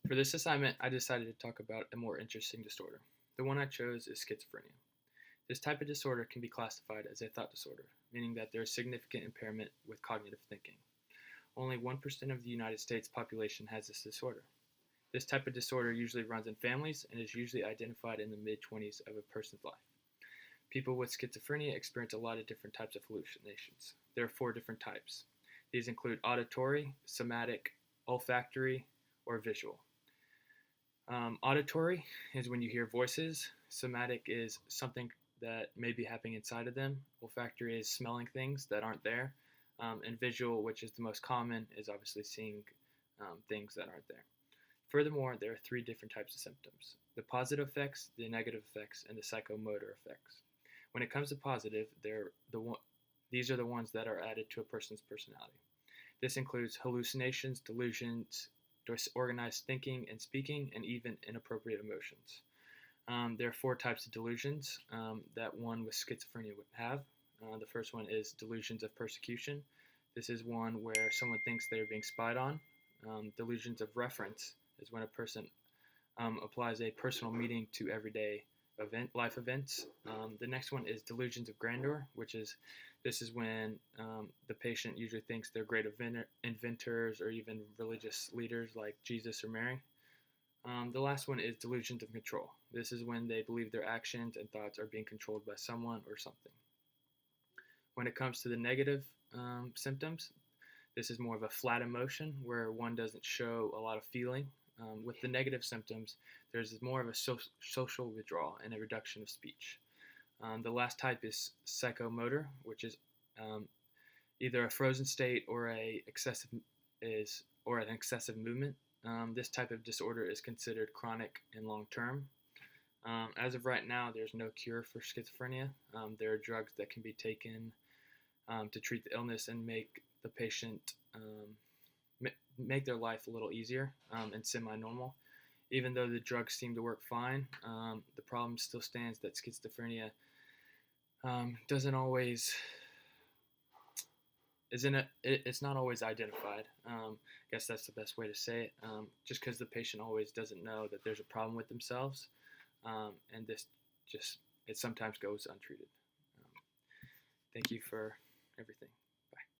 For this assignment, I decided to talk about a more interesting disorder. The one I chose is schizophrenia. This type of disorder can be classified as a thought disorder, meaning that there is significant impairment with cognitive thinking. Only 1% of the United States population has this disorder. This type of disorder usually runs in families and is usually identified in the mid-20s of a person's life. People with schizophrenia experience a lot of different types of hallucinations. There are 4 different types. These include auditory, somatic, olfactory, or visual. Auditory is when you hear voices. Somatic is something that may be happening inside of them. Olfactory is smelling things that aren't there. And visual, which is the most common, is obviously seeing things that aren't there. Furthermore, there are 3 different types of symptoms: the positive effects, the negative effects, and the psychomotor effects. When it comes to positive, these are the ones that are added to a person's personality. This includes hallucinations, delusions, disorganized thinking and speaking, and even inappropriate emotions. There are 4 types of delusions that one with schizophrenia would have. The first one is delusions of persecution. This is one where someone thinks they're being spied on. Delusions of reference is when a person applies a personal meaning to everyday life events. The next one is delusions of grandeur, this is when the patient usually thinks they're great inventors or even religious leaders like Jesus or Mary. The last one is delusions of control. This is when they believe their actions and thoughts are being controlled by someone or something. When it comes to the negative symptoms, this is more of a flat emotion where one doesn't show a lot of feeling. With the negative symptoms, there's more of a social withdrawal and a reduction of speech. The last type is psychomotor, which is either a frozen state or an excessive movement. This type of disorder is considered chronic and long-term. As of right now, there's no cure for schizophrenia. There are drugs that can be taken to treat the illness and make the patient make their life a little easier and semi-normal. Even though the drugs seem to work fine, the problem still stands that schizophrenia doesn't always it's not always identified. I guess that's the best way to say it. Just because the patient always doesn't know that there's a problem with themselves, and it sometimes goes untreated. Thank you for everything.